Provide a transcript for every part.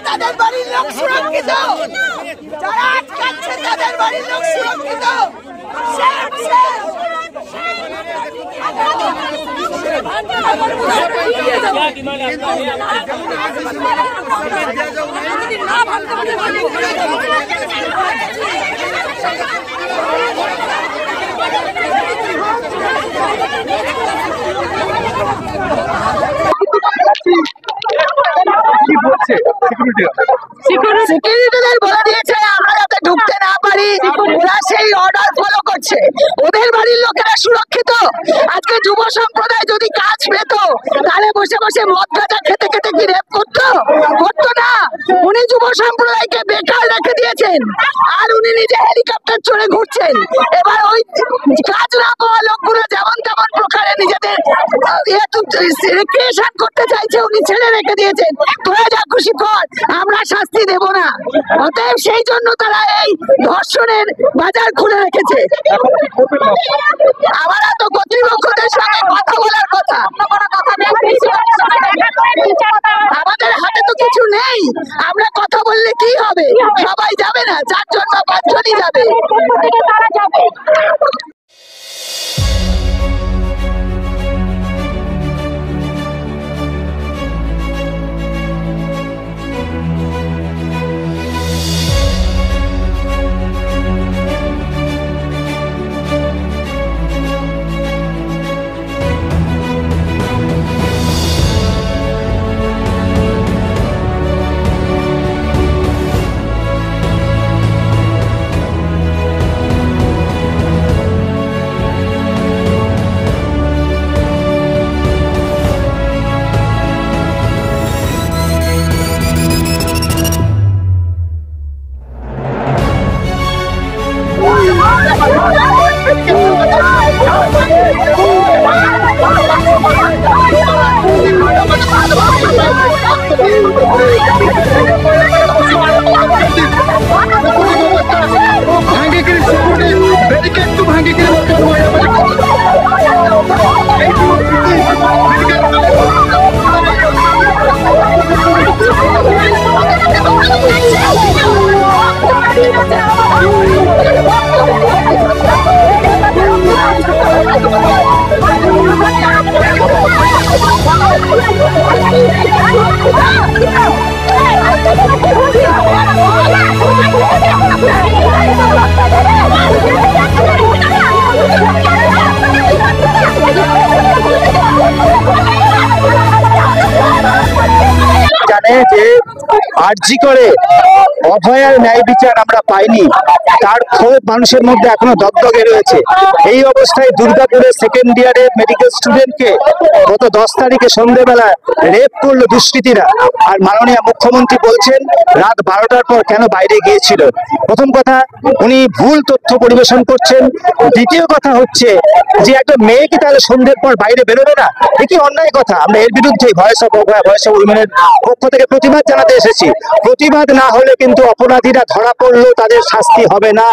তাদের বাড়ির লোক সুরক্ষিত, যারা আটকাচ্ছে তাদের বাড়ির লোক সুরক্ষিত। সিকিউরিটিদের বলে দিয়েছে আমরা যাতে ঢুকতে না পারি, ওরা সেই অর্ডার ফলো করছে। ওদের বাড়ির লোকেরা সুরক্ষিত। আজকে যুব সম্প্রদায় যদি কাজ পেত তাহলে বসে বসে মদ গাঁজা খেতে খেতে কি রেপ করতো? করতো না। উনি যুব সম্প্রদায়কে বেকার রেখে দিয়েছেন, আর উনি নিজে হেলিকপ্টার চড়ে ঘুরছেন। এবার ওই কাজ না পাওয়া লোকগুলো যেমন তেমন প্রকারে নিজেদের রিক্রিয়েশন করতে চাইছে, উনি ছেড়ে রেখে দিয়েছেন। তোরা যা খুশি কর, আমরা শাস্তি দেব না। অতএব সেই জন্য তারা এই ধর্ষণের বাজার খুলে রেখেছে। আবার তো কর্তৃপক্ষদের সঙ্গে কথা বলার কথা, আমাদের হাতে তো কিছু নেই। আমরা কথা বললে কি হবে? সবাই যাবে না, 4 জন বা 5 জনই যাবে। আরজি করে অভয়ার ন্যায় বিচার আমরা পাইনি, তার ক্ষোভ মানুষের মধ্যে এখনো দগদগে রয়েছে। এই অবস্থায় দুর্গাপুরের সেকেন্ড ইয়ারের মেডিকেল স্টুডেন্টকে গত 10 তারিখে সন্ধ্যেবেলা রেপ করলো দুষ্কৃতীরা। আর মাননীয় মুখ্যমন্ত্রী বলছেন রাত 12টার পর কেন বাইরে গিয়েছিল। প্রথম কথা, উনি ভুল তথ্য পরিবেশন করছেন। দ্বিতীয় কথা হচ্ছে যে একটা মেয়েকে তাহলে সন্ধ্যের পর বাইরে বেরোবে না, এ কি অন্যায় কথা। আমরা এর বিরুদ্ধে voice of Abhaya, voice of উইমেনের পক্ষ থেকে প্রতিবাদ জানাতে এসেছি। প্রতিবাদ না হলে কিন্তু অপরাধীরা ধরা পড়লেও তাদের শাস্তি হবে না।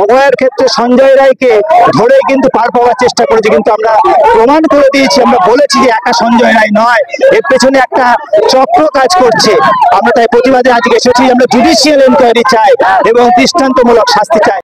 অভয়ার ক্ষেত্রে সঞ্জয় রায়কে ধরে কিন্তু পার পাওয়ার চেষ্টা করেছে, কিন্তু আমরা প্রমাণ করে দিয়েছি, আমরা বলেছি যে একা সঞ্জয় রায় নয়, এর পেছনে একটা চক্র কাজ করছে। আমরা তাই প্রতিবাদে আজকে এসেছি। আমরা জুডিশিয়াল এনকোয়ারি চাই এবং দৃষ্টান্তমূলক শাস্তি চাই।